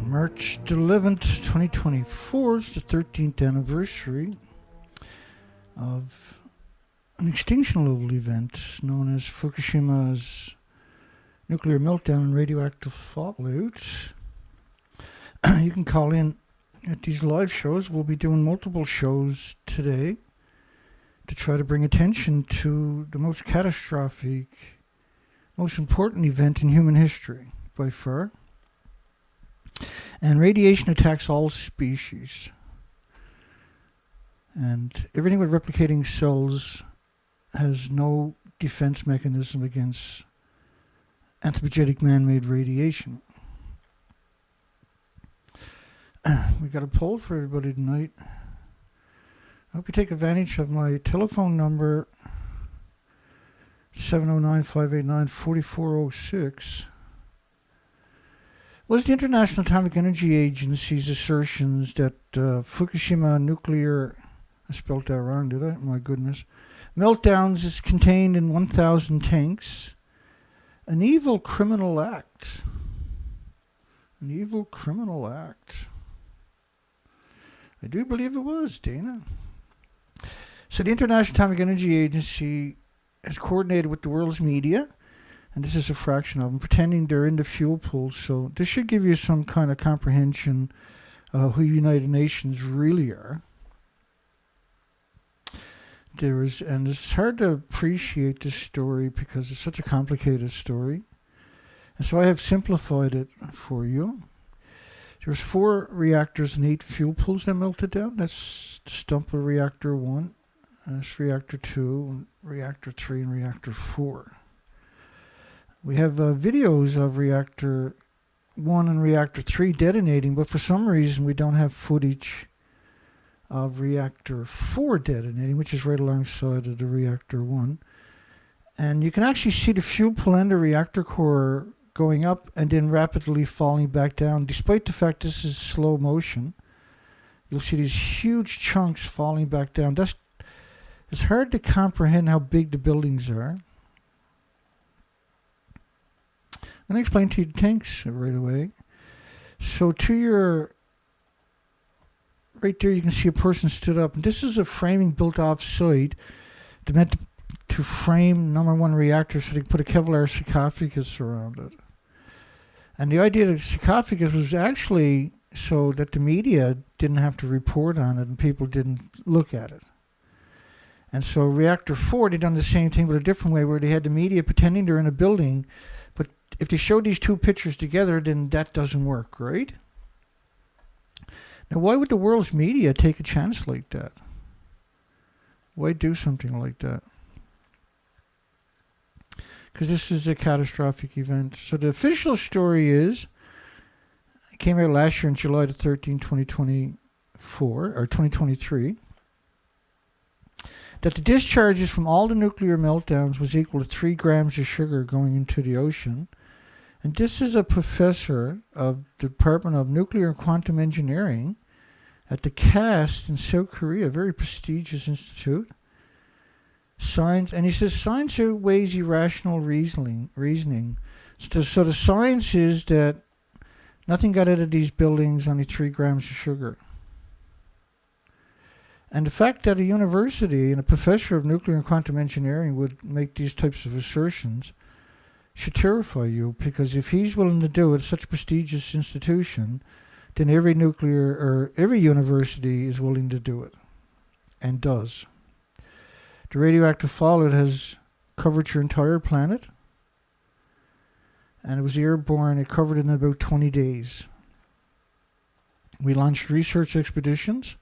March 11th, 2024 is the 13th anniversary of an extinction level event known as Fukushima's nuclear meltdown and radioactive fallout. You can call in at these live shows. We'll be doing multiple shows today to try to bring attention to the most catastrophic, most important event in human history by far. And radiation attacks all species. And everything with replicating cells has no defense mechanism against anthropogenic man-made radiation. We got a poll for everybody tonight. I hope you take advantage of my telephone number, 709-589-4406. Was the International Atomic Energy Agency's assertions that Fukushima nuclear, I spelled that wrong, did I? My goodness. Meltdowns is contained in 1,000 tanks. An evil criminal act. An evil criminal act. I do believe it was, Dana. So the International Atomic Energy Agency has coordinated with the world's media, and this is a fraction of them, pretending they're in the fuel pool. So this should give you some kind of comprehension of who United Nations really are. And it's hard to appreciate this story because it's such a complicated story. And so I have simplified it for you. There's 4 reactors and 8 fuel pools that melted down. That's the stump of reactor 1. That's reactor 2, reactor 3, and reactor 4. We have videos of reactor 1 and reactor 3 detonating, but for some reason we don't have footage of reactor 4 detonating, which is right alongside of the reactor 1. And you can actually see the fuel pool and the reactor core going up and then rapidly falling back down. Despite the fact this is slow motion, you'll see these huge chunks falling back down. It's hard to comprehend how big the buildings are. I'm going to explain to you the tanks right away. So to your right there, you can see a person stood up. And this is a framing built off-site. They're meant to frame number 1 reactor so they can put a Kevlar sarcophagus around it. And the idea of the sarcophagus was actually so that the media didn't have to report on it and people didn't look at it. And so reactor 4, they've done the same thing but a different way, where they had the media pretending they're in a building. But if they show these 2 pictures together, then that doesn't work, right? Now, why would the world's media take a chance like that? Why do something like that? Because this is a catastrophic event. So the official story is, it came out last year on July the 13th, 2024, or 2023, that the discharges from all the nuclear meltdowns was equal to 3 grams of sugar going into the ocean. And this is a professor of the Department of Nuclear and Quantum Engineering at the KAST in South Korea, a very prestigious institute. Science, and he says science outweighs irrational reasoning. So the science is that nothing got out of these buildings, only 3 grams of sugar. And the fact that a university and a professor of nuclear and quantum engineering would make these types of assertions should terrify you, because if he's willing to do it, such a prestigious institution, then every nuclear or every university is willing to do it, and does. The radioactive fallout has covered your entire planet, and it was airborne. It covered it in about 20 days. We launched research expeditions,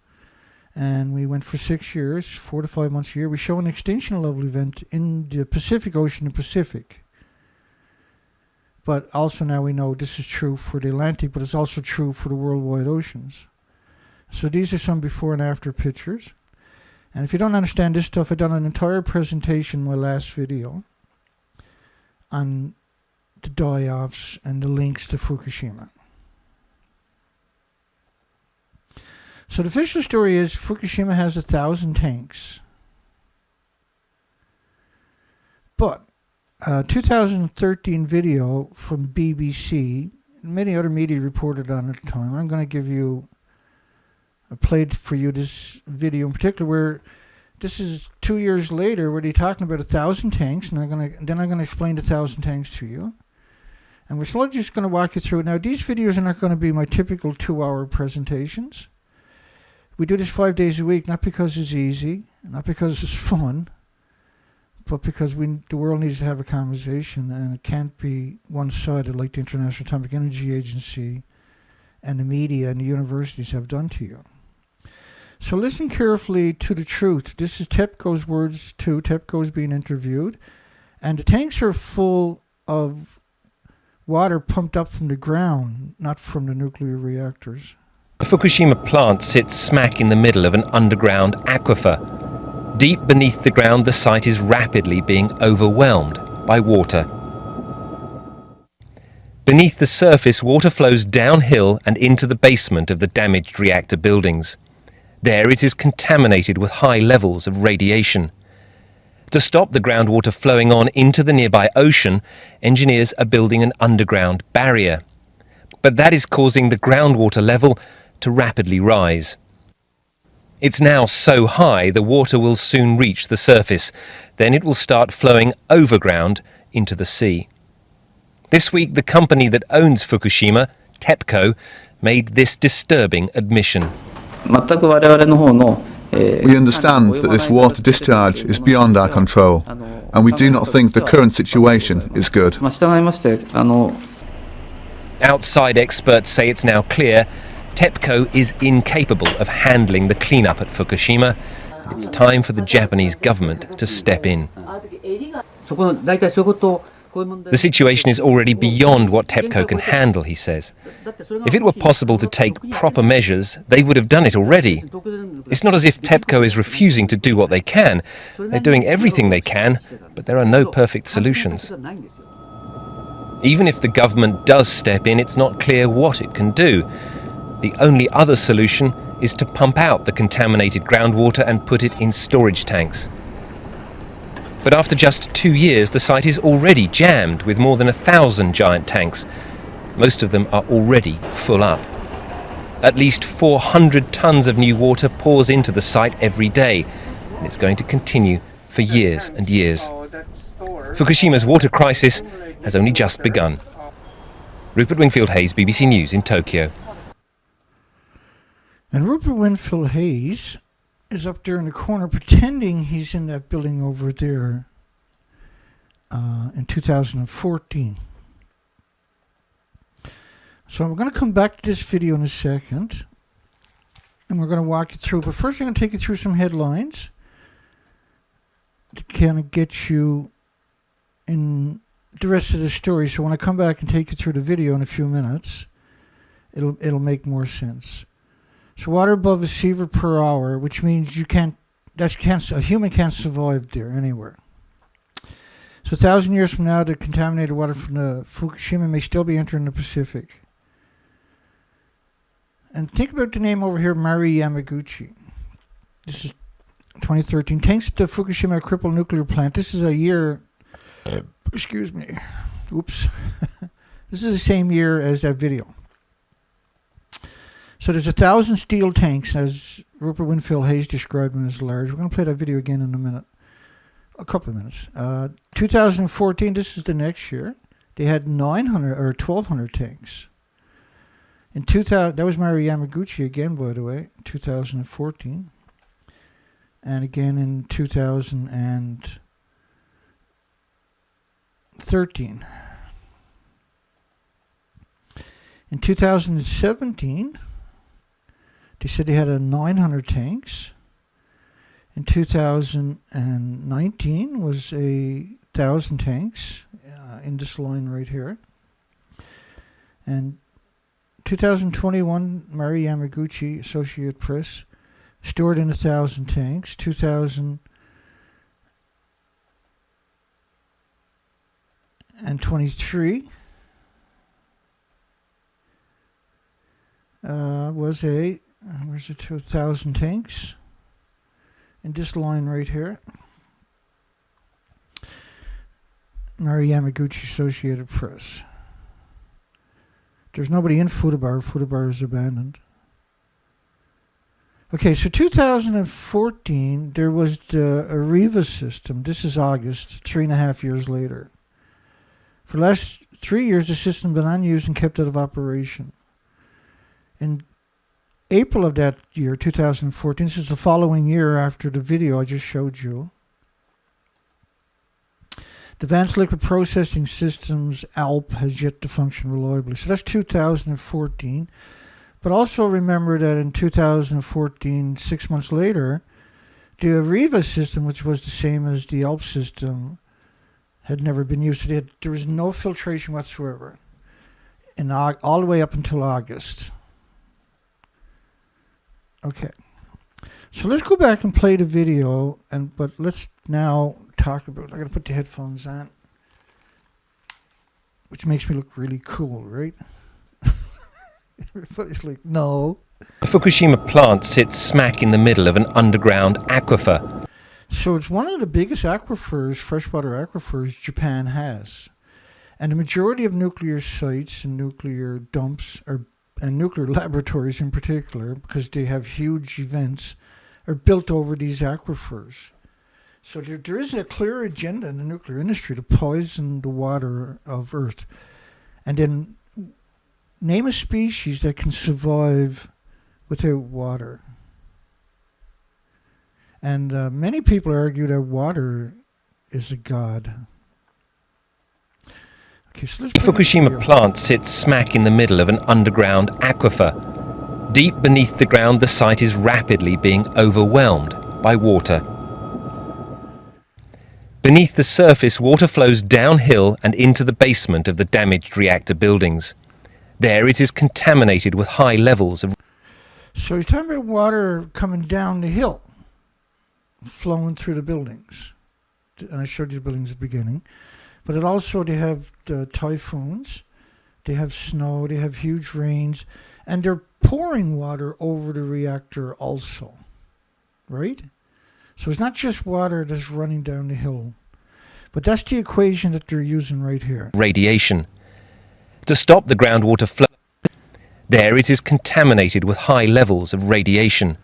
and we went for 6 years, 4 to 5 months a year. We show an extinction level event in the Pacific Ocean and Pacific. But also now we know this is true for the Atlantic, but it's also true for the worldwide oceans. So these are some before and after pictures. And if you don't understand this stuff, I've done an entire presentation in my last video on the die-offs and the links to Fukushima. So the official story is Fukushima has 1,000 tanks. But 2013 video from BBC many other media reported on at the time. I'm going to give you, I played for you this video in particular where this is 2 years later where they're talking about 1,000 tanks, and I'm going to explain the 1,000 tanks to you. And we're slowly just going to walk you through it. Now, these videos are not going to be my typical 2-hour presentations. We do this 5 days a week, not because it's easy, not because it's fun, but because the world needs to have a conversation, and it can't be one-sided like the International Atomic Energy Agency and the media and the universities have done to you. So listen carefully to the truth. This is TEPCO's words too. TEPCO is being interviewed, and the tanks are full of water pumped up from the ground, not from the nuclear reactors. The Fukushima plant sits smack in the middle of an underground aquifer. Deep beneath the ground, the site is rapidly being overwhelmed by water. Beneath the surface, water flows downhill and into the basement of the damaged reactor buildings. There it is contaminated with high levels of radiation. To stop the groundwater flowing on into the nearby ocean, engineers are building an underground barrier. But that is causing the groundwater level to rapidly rise. It's now so high the water will soon reach the surface. Then it will start flowing overground into the sea. This week, the company that owns Fukushima, TEPCO, made this disturbing admission. We understand that this water discharge is beyond our control, and we do not think the current situation is good. Outside experts say it's now clear TEPCO is incapable of handling the cleanup at Fukushima. It's time for the Japanese government to step in. The situation is already beyond what TEPCO can handle, he says. If it were possible to take proper measures, they would have done it already. It's not as if TEPCO is refusing to do what they can. They're doing everything they can, but there are no perfect solutions. Even if the government does step in, it's not clear what it can do. The only other solution is to pump out the contaminated groundwater and put it in storage tanks. But after just 2 years, the site is already jammed with more than 1,000 giant tanks. Most of them are already full up. At least 400 tons of new water pours into the site every day, and it's going to continue for years and years. Fukushima's water crisis has only just begun. Rupert Wingfield-Hayes, BBC News in Tokyo. And Rupert Wingfield-Hayes is up there in the corner pretending he's in that building over there in 2014. So we're going to come back to this video in a second, and we're going to walk you through. But first I'm going to take you through some headlines to kind of get you in the rest of the story. So when I come back and take you through the video in a few minutes, it'll make more sense. So water above a sievert per hour, which means a human can't survive there anywhere. So 1,000 years from now, the contaminated water from the Fukushima may still be entering the Pacific. And think about the name over here, Mari Yamaguchi. This is 2013. Tanks at the Fukushima crippled nuclear plant. This is a year, excuse me, oops. This is the same year as that video. So there's 1,000 steel tanks, as Rupert Wingfield-Hayes described them as large. We're going to play that video again in a minute. A couple of minutes. 2014, this is the next year. They had 900 or 1,200 tanks. In 2000, that was Mari Yamaguchi again, by the way, 2014. And again in 2013. In 2017, they said they had 900 tanks. In 2019 was 1,000 tanks in this line right here. And 2021, Mari Yamaguchi, Associated Press, stored in 1,000 tanks. 2023 was where's it, 2,000 tanks in this line right here. Mari Yamaguchi, Associated Press. There's nobody in Fukushima. Fukushima is abandoned. Okay, so 2014, there was the Areva system. This is August, 3.5 years later. For the last 3 years, the system has been unused and kept out of operation. In April of that year, 2014, this is the following year after the video I just showed you, the Advanced Liquid Processing Systems, ALP, has yet to function reliably. So that's 2014. But also remember that in 2014, 6 months later, the Areva system, which was the same as the ALP system, had never been used. So there was no filtration whatsoever all the way up until August. Okay. So let's go back and play the video, but let's now talk about, I gotta put the headphones on, which makes me look really cool, right? Everybody's like, no. The Fukushima plant sits smack in the middle of an underground aquifer. So it's one of the biggest aquifers, freshwater aquifers, Japan has. And the majority of nuclear sites and nuclear dumps, and nuclear laboratories in particular, because they have huge events, are built over these aquifers. So there is a clear agenda in the nuclear industry to poison the water of Earth. And then name a species that can survive without water. And many people argue that water is a god. Okay, so let's The Fukushima plant sits smack in the middle of an underground aquifer. Deep beneath the ground, the site is rapidly being overwhelmed by water. Beneath the surface, water flows downhill and into the basement of the damaged reactor buildings. There it is contaminated with high levels of... So he's talking about water coming down the hill, flowing through the buildings. And I showed you the buildings at the beginning. But it also, they have the typhoons, they have snow, they have huge rains, and they're pouring water over the reactor also, right? So it's not just water that's running down the hill. But that's the equation that they're using right here. Radiation. To stop the groundwater flow, there it is contaminated with high levels of radiation.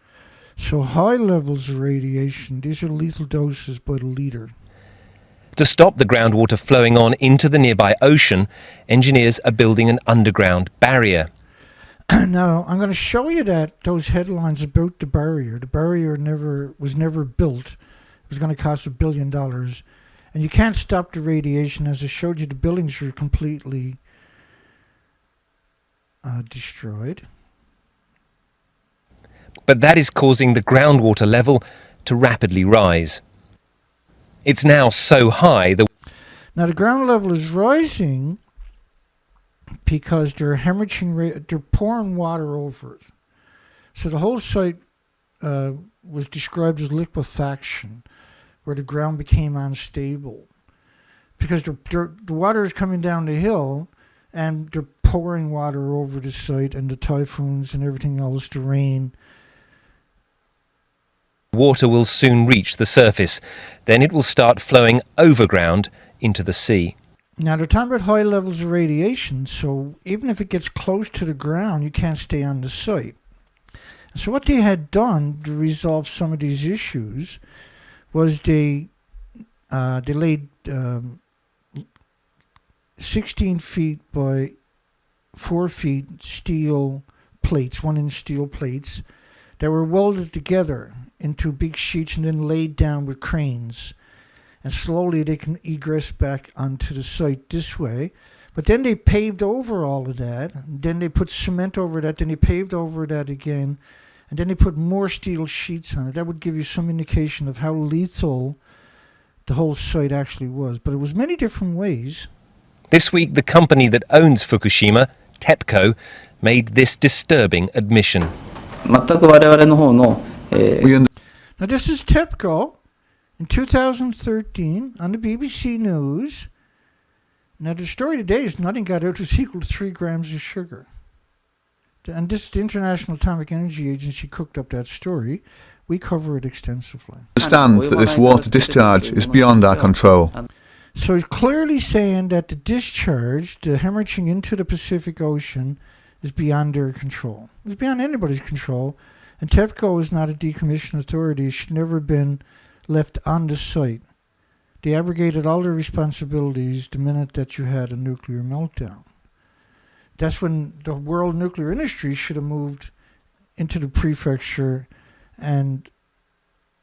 So high levels of radiation, these are lethal doses by the liter. To stop the groundwater flowing on into the nearby ocean, engineers are building an underground barrier. Now, I'm going to show you those headlines about the barrier. The barrier was never built. It was going to cost $1 billion. And you can't stop the radiation. As I showed you, the buildings are completely destroyed. But that is causing the groundwater level to rapidly rise. It's now so high that... Now the ground level is rising because they're hemorrhaging, they're pouring water over it. So the whole site was described as liquefaction, where the ground became unstable. Because the water is coming down the hill, and they're pouring water over the site, and the typhoons and everything else, the rain. Water will soon reach the surface. Then it will start flowing overground into the sea. Now, they're talking about high levels of radiation, so even if it gets close to the ground, you can't stay on the site. So what they had done to resolve some of these issues was they laid 16 feet by 4 feet steel plates, 1-inch steel plates, that were welded together into big sheets and then laid down with cranes. And slowly they can egress back onto the site this way. But then they paved over all of that. Then they put cement over that. Then they paved over that again. And then they put more steel sheets on it. That would give you some indication of how lethal the whole site actually was. But it was many different ways. This week, the company that owns Fukushima, TEPCO, made this disturbing admission. Now this is TEPCO in 2013 on the BBC News. Now the story today is nothing got out was equal to 3 grams of sugar. And this is the International Atomic Energy Agency cooked up that story. We cover it extensively. Understand that this water discharge is beyond our control. So he's clearly saying that the discharge, the hemorrhaging into the Pacific Ocean, is beyond their control. It's beyond anybody's control. And TEPCO is not a decommissioned authority. It should never have been left on the site. They abrogated all their responsibilities the minute that you had a nuclear meltdown. That's when the world nuclear industry should have moved into the prefecture and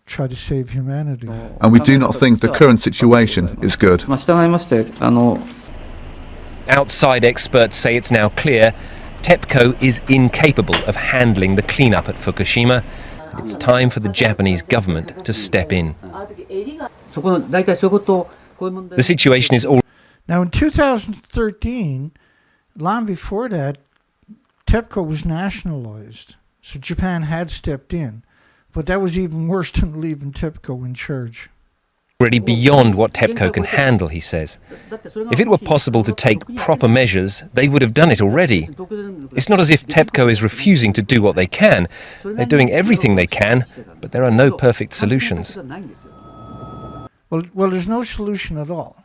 try to save humanity. And we do not think the current situation is good. Outside experts say it's now clear TEPCO is incapable of handling the cleanup at Fukushima. It's time for the Japanese government to step in. The situation is already... Now in 2013, long before that, TEPCO was nationalized. So Japan had stepped in. But that was even worse than leaving TEPCO in charge. already beyond what TEPCO can handle, he says. If it were possible to take proper measures, they would have done it already. It's not as if TEPCO is refusing to do what they can. They're doing everything they can, but there are no perfect solutions. Well, there's no solution at all.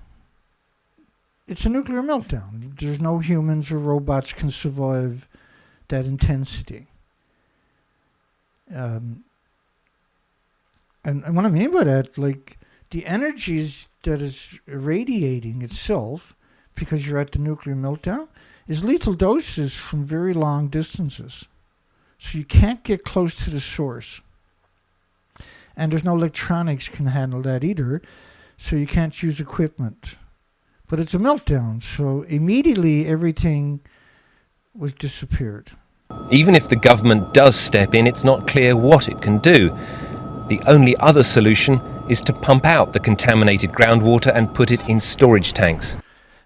It's a nuclear meltdown. There's no humans or robots can survive that intensity. And what I mean by that, like, the energies that is irradiating itself, because you're at the nuclear meltdown, is lethal doses from very long distances. So you can't get close to the source. And there's no electronics can handle that either, so you can't use equipment. But it's a meltdown, so immediately everything was disappeared. Even if the government does step in, it's not clear what it can do. The only other solution is to pump out the contaminated groundwater and put it in storage tanks.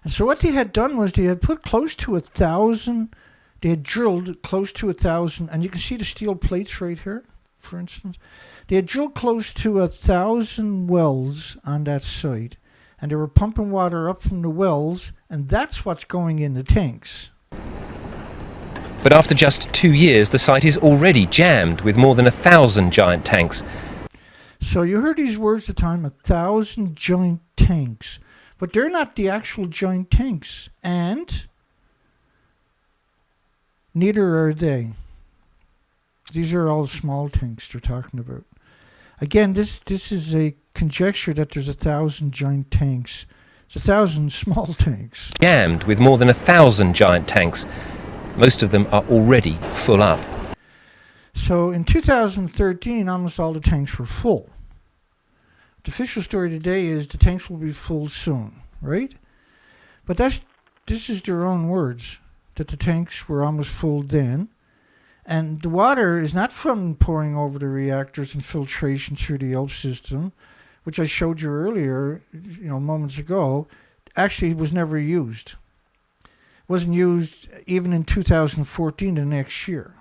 And so what they had done was they had put close to 1,000, they had drilled close to 1,000, and you can see the steel plates right here, for instance. They had drilled close to 1,000 wells on that site, and they were pumping water up from the wells, and that's what's going in the tanks. But after just 2 years, the site is already jammed with more than 1,000 giant tanks. So you heard these words at the time, 1,000 giant tanks. But they're not the actual giant tanks. And neither are they. These are all small tanks they're talking about. Again, this is a conjecture that there's 1,000 giant tanks. It's 1,000 small tanks. Jammed with more than 1,000 giant tanks. Most of them are already full up. So in 2013, almost all the tanks were full. The official story today is the tanks will be full soon, right? But this is their own words, that the tanks were almost full then. And the water is not from pouring over the reactors and filtration through the ELP system, which I showed you earlier, moments ago. Actually, it was never used. It wasn't used even in 2014, the next year.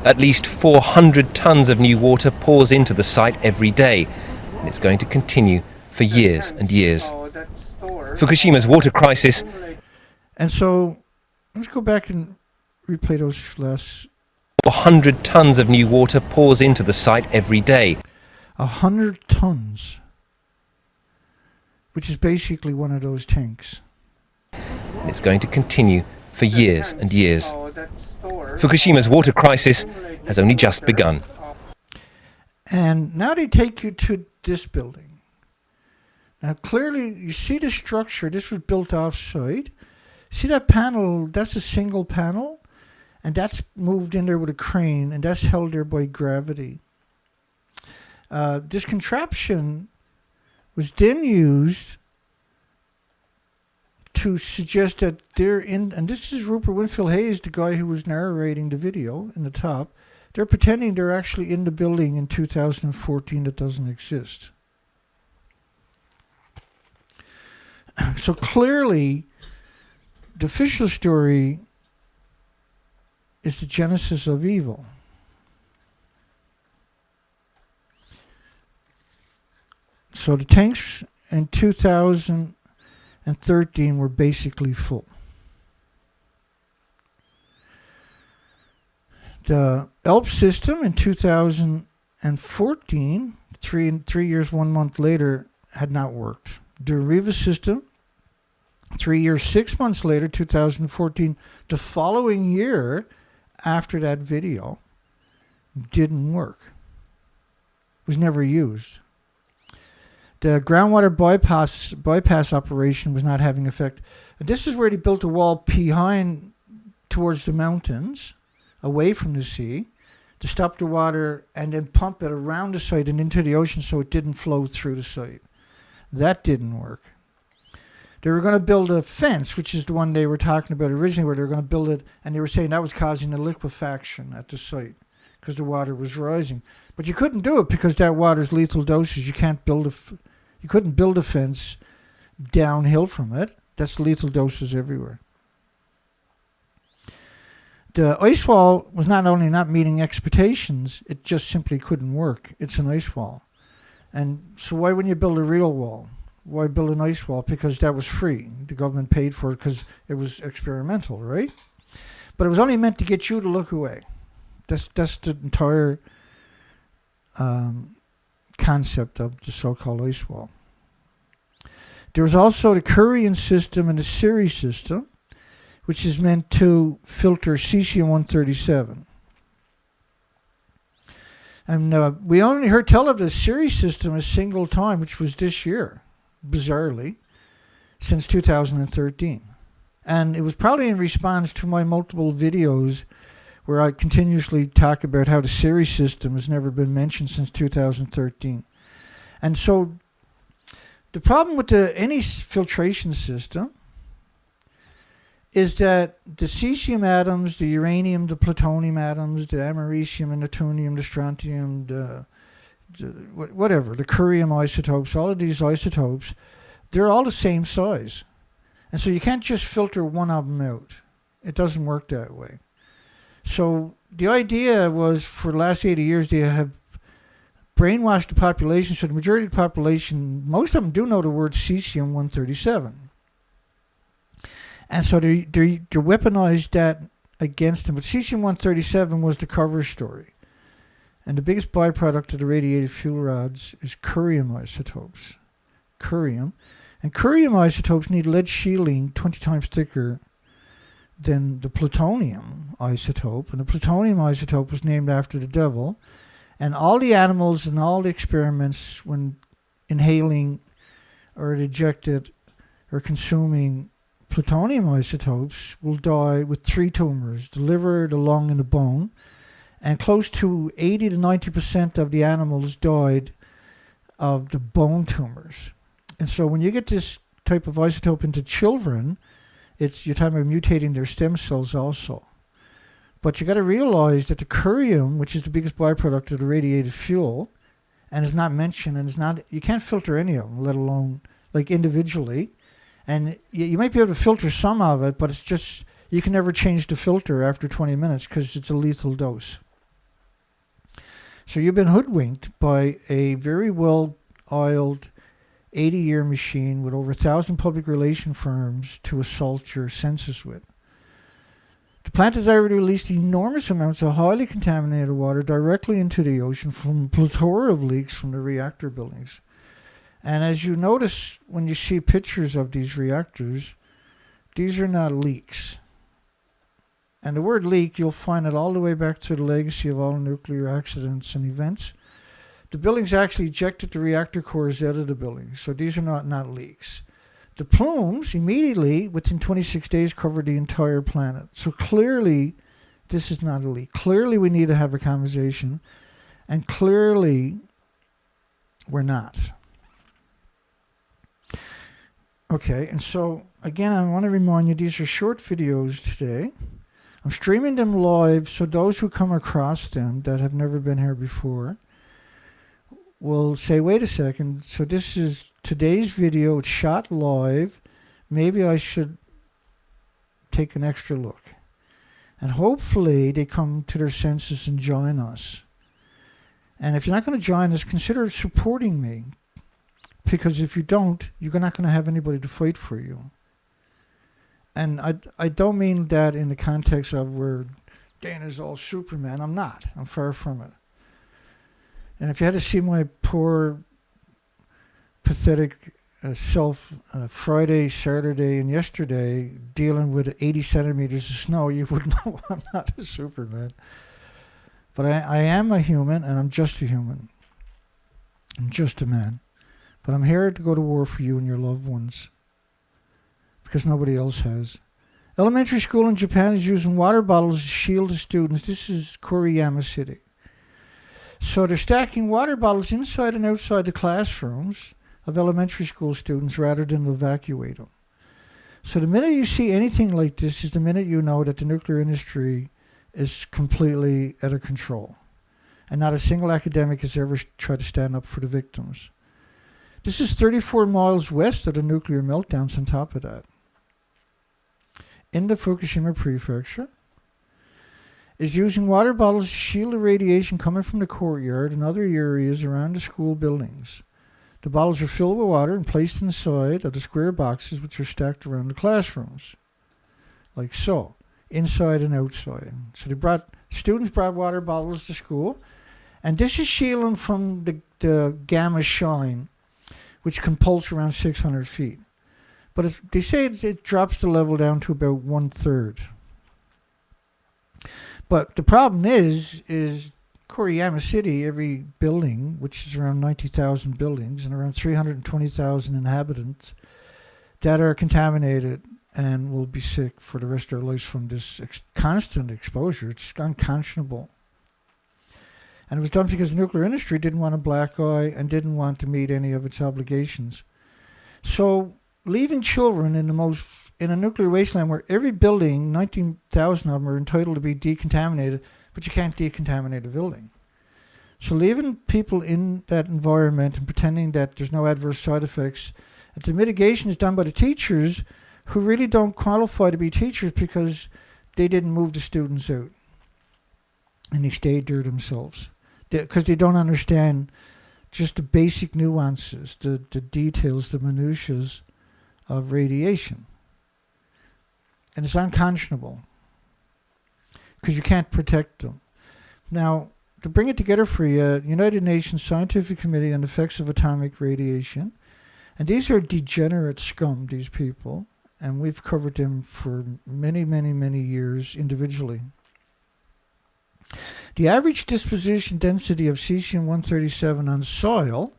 At least 400 tons of new water pours into the site every day, and it's going to continue for years and years. Fukushima's water crisis. And so, let's go back and replay those last. 400 tons of new water pours into the site every day. 100 tons, which is basically one of those tanks. And it's going to continue for years and years. Fukushima's water crisis has only just begun. And now they take you to this building. Now clearly you see the structure. This was built off-site. See that panel? That's a single panel. And that's moved in there with a crane. And that's held there by gravity. This contraption was then used to suggest that they're in, and this is Rupert Winfield Hayes, the guy who was narrating the video in the top. They're pretending they're actually in the building in 2014 that doesn't exist. So clearly, the official story is the genesis of evil. So the tanks in 2013 were basically full. The ELP system in 2014, three years, 1 month later, had not worked. Deriva system. 3 years, 6 months later, 2014, the following year after that video, didn't work. Was never used. The groundwater bypass operation was not having effect. And this is where they built a wall behind towards the mountains, away from the sea, to stop the water and then pump it around the site and into the ocean so it didn't flow through the site. That didn't work. They were going to build a fence, which is the one they were talking about originally, where they were going to build it, and they were saying that was causing a liquefaction at the site because the water was rising. But you couldn't do it because that water's lethal doses. You couldn't build a fence downhill from it. That's lethal doses everywhere. The ice wall was not only not meeting expectations, it just simply couldn't work. It's an ice wall. And so why wouldn't you build a real wall? Why build an ice wall? Because that was free. The government paid for it because it was experimental, right? But it was only meant to get you to look away. That's the entire concept of the so-called ice wall. There was also the Korean system and the Siri system, which is meant to filter cesium-137. And we only heard tell of the Siri system a single time, which was this year, bizarrely, since 2013. And it was probably in response to my multiple videos where I continuously talk about how the Siri system has never been mentioned since 2013. And so the problem with any filtration system is that the cesium atoms, the uranium, the plutonium atoms, the americium and the neptunium, the strontium, the curium isotopes, all of these isotopes, they're all the same size. And so you can't just filter one of them out. It doesn't work that way. So the idea was, for the last 80 years, they have brainwashed the population. So the majority of the population, most of them do know the word cesium-137. And so they weaponized that against them. But cesium-137 was the cover story. And the biggest byproduct of the radiated fuel rods is curium isotopes. Curium. And curium isotopes need lead shielding 20 times thicker than the plutonium isotope. And the plutonium isotope was named after the devil. And all the animals and all the experiments, when inhaling or ejected or consuming plutonium isotopes, will die with 3 tumors: the liver, the lung, and the bone. And close to 80 to 90% of the animals died of the bone tumors. And so when you get this type of isotope into children, you're talking about mutating their stem cells also. But you got to realize that the curium, which is the biggest byproduct of the radiated fuel, and is not mentioned, and you can't filter any of them, let alone like individually. And you might be able to filter some of it, but it's just, you can never change the filter after 20 minutes because it's a lethal dose. So you've been hoodwinked by a very well-oiled 80-year machine with over 1,000 public relation firms to assault your senses with. The plant has already released enormous amounts of highly contaminated water directly into the ocean from a plethora of leaks from the reactor buildings. And as you notice when you see pictures of these reactors, these are not leaks. And the word leak, you'll find it all the way back to the legacy of all nuclear accidents and events. The buildings actually ejected the reactor cores out of the buildings, so these are not leaks. The plumes immediately, within 26 days, covered the entire planet. So clearly, this is not a leak. Clearly, we need to have a conversation, and clearly, we're not. Okay, and so, again, I want to remind you, these are short videos today. I'm streaming them live, so those who come across them that have never been here before will say, wait a second, so this is today's video, it's shot live, maybe I should take an extra look. And hopefully they come to their senses and join us. And if you're not going to join us, consider supporting me. Because if you don't, you're not going to have anybody to fight for you. And I don't mean that in the context of where Dana's all Superman. I'm not. I'm far from it. And if you had to see my poor, pathetic Friday, Saturday, and yesterday dealing with 80 centimeters of snow, you would know I'm not a Superman. But I am a human, and I'm just a human. I'm just a man. But I'm here to go to war for you and your loved ones, because nobody else has. Elementary school in Japan is using water bottles to shield the students. This is Koriyama City. So they're stacking water bottles inside and outside the classrooms of elementary school students rather than evacuate them. So the minute you see anything like this is the minute you know that the nuclear industry is completely out of control. And not a single academic has ever tried to stand up for the victims. This is 34 miles west of the nuclear meltdowns on top of that. In the Fukushima prefecture, is using water bottles to shield the radiation coming from the courtyard and other areas around the school buildings. The bottles are filled with water and placed inside of the square boxes which are stacked around the classrooms, like so, inside and outside. So students brought water bottles to school, and this is shielding from the gamma shine, which can pulse around 600 feet. But they say it drops the level down to about 1/3. But the problem is Koriyama City, every building, which is around 90,000 buildings and around 320,000 inhabitants, that are contaminated and will be sick for the rest of their lives from this constant exposure. It's unconscionable. And it was done because the nuclear industry didn't want a black eye and didn't want to meet any of its obligations. So leaving children in a nuclear wasteland where every building, 19,000 of them, are entitled to be decontaminated, but you can't decontaminate a building. So leaving people in that environment and pretending that there's no adverse side effects, and the mitigation is done by the teachers who really don't qualify to be teachers because they didn't move the students out. And they stayed there themselves. Because they don't understand just the basic nuances, the details, the minutiae of radiation. And it's unconscionable because you can't protect them. Now, to bring it together for you, United Nations Scientific Committee on the Effects of Atomic Radiation, and these are degenerate scum, these people, and we've covered them for many, many, many years individually. The average disposition density of cesium-137 on soil,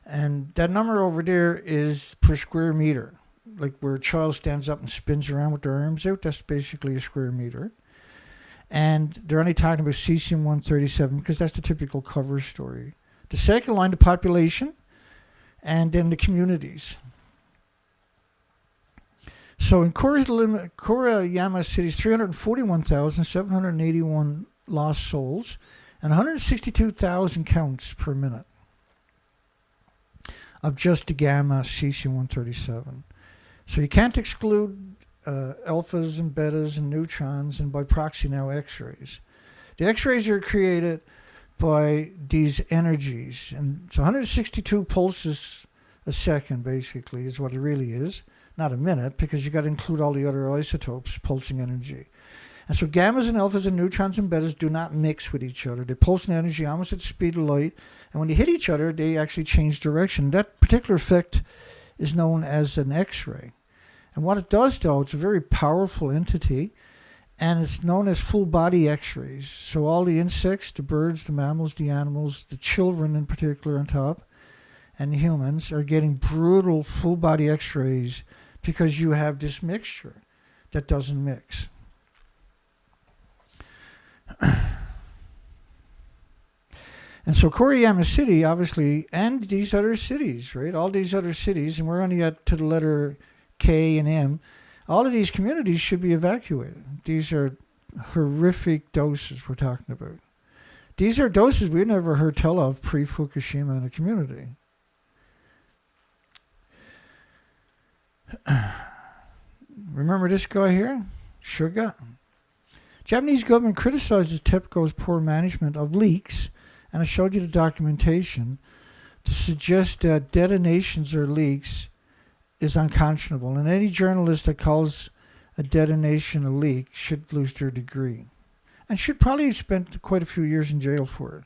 and that number over there is per square meter. Like where a child stands up and spins around with their arms out, that's basically a square meter. And they're only talking about cesium-137 because that's the typical cover story. The second line, the population, and then the communities. So in Koriyama City's 341,781 lost souls and 162,000 counts per minute of just the gamma cesium-137. So you can't exclude alphas and betas and neutrons and by proxy now X-rays. The X-rays are created by these energies, and so 162 pulses a second basically is what it really is, not a minute, because you got to include all the other isotopes pulsing energy. And so gammas and alphas and neutrons and betas do not mix with each other. They pulse in energy almost at the speed of light, and when they hit each other, they actually change direction. That particular effect is known as an X-ray. And what it does, though, it's a very powerful entity, and it's known as full-body X-rays. So all the insects, the birds, the mammals, the animals, the children in particular on top, and the humans are getting brutal full-body X-rays because you have this mixture that doesn't mix. And so Koriyama City, obviously, and these other cities, right? All these other cities, and we're only at to the letter K and M, all of these communities should be evacuated. These are horrific doses we're talking about. These are doses we never heard tell of pre-Fukushima in a community. Remember this guy here? Suga. Japanese government criticizes TEPCO's poor management of leaks, and I showed you the documentation, to suggest that detonations or leaks is unconscionable. And any journalist that calls a detonation a leak should lose their degree. And should probably have spent quite a few years in jail for it.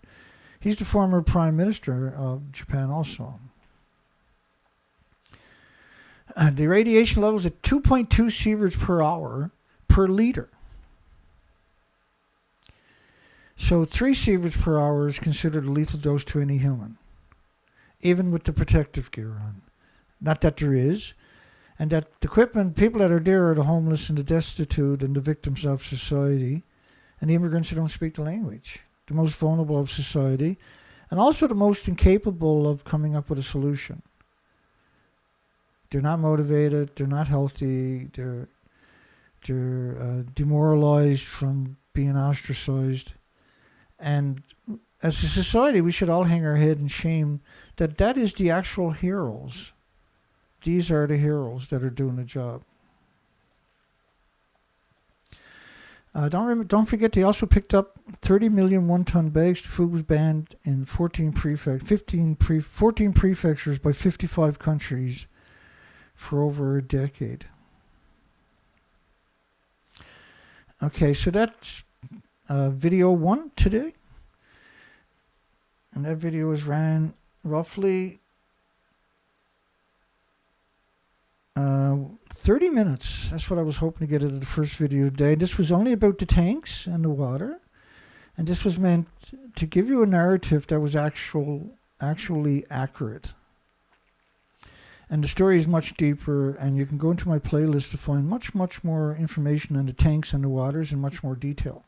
He's the former Prime Minister of Japan also. The radiation level is at 2.2 sieverts per hour per liter. So 3 sieverts per hour is considered a lethal dose to any human, even with the protective gear on. Not that there is. And that the equipment, people that are there are the homeless and the destitute and the victims of society and the immigrants who don't speak the language, the most vulnerable of society, and also the most incapable of coming up with a solution. They're not motivated, they're not healthy, they're demoralized from being ostracized. And as a society, we should all hang our head in shame that is the actual heroes. These are the heroes that are doing the job. Don't forget, they also picked up 30 million one-ton bags. Food was banned in 14 prefectures by 55 countries for over a decade. Okay, so that's video 1 today. And that video was ran roughly 30 minutes. That's what I was hoping to get out of the first video today. This was only about the tanks and the water. And this was meant to give you a narrative that was actually accurate. And the story is much deeper, and you can go into my playlist to find much, much more information on the tanks and the waters in much more detail.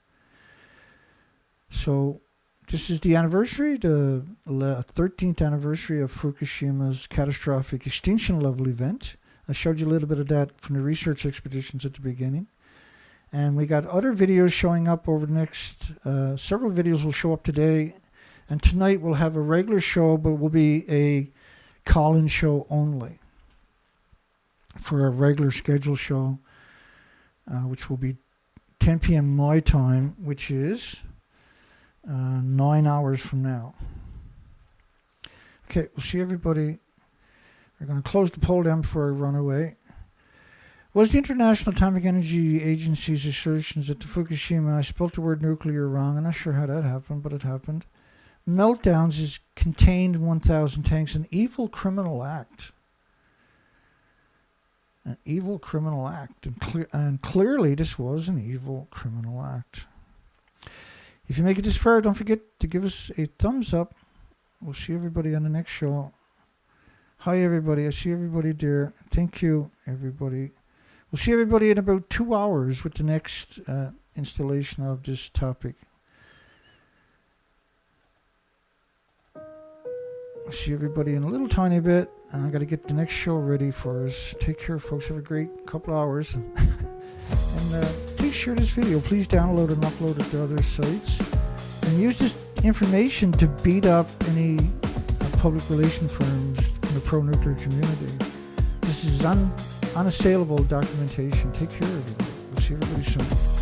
So this is the anniversary, the 13th anniversary of Fukushima's catastrophic extinction level event. I showed you a little bit of that from the research expeditions at the beginning. And we got other videos showing up over the next, several videos will show up today. And tonight we'll have a regular show, but will be a call-in show only for a regular schedule show, which will be 10 p.m. my time, which is 9 hours from now. Okay, we'll see everybody. We're going to close the poll down before I run away. Was the International Atomic Energy Agency's assertions that the Fukushima, I spelled the word nuclear wrong, I'm not sure how that happened, but it happened, meltdowns is contained in 1,000 tanks, an evil criminal act? An evil criminal act. And clearly this was an evil criminal act. If you make it this far, don't forget to give us a thumbs up. We'll see everybody on the next show. Hi, everybody. I see everybody there. Thank you, everybody. We'll see everybody in about 2 hours with the next installation of this topic. I'll see everybody in a little tiny bit. And I got to get the next show ready for us. Take care, folks. Have a great couple hours. And please share this video. Please download and upload it to other sites. And use this information to beat up any public relation firms from the pro-nuclear community. This is unassailable documentation. Take care, everybody. We'll see everybody soon.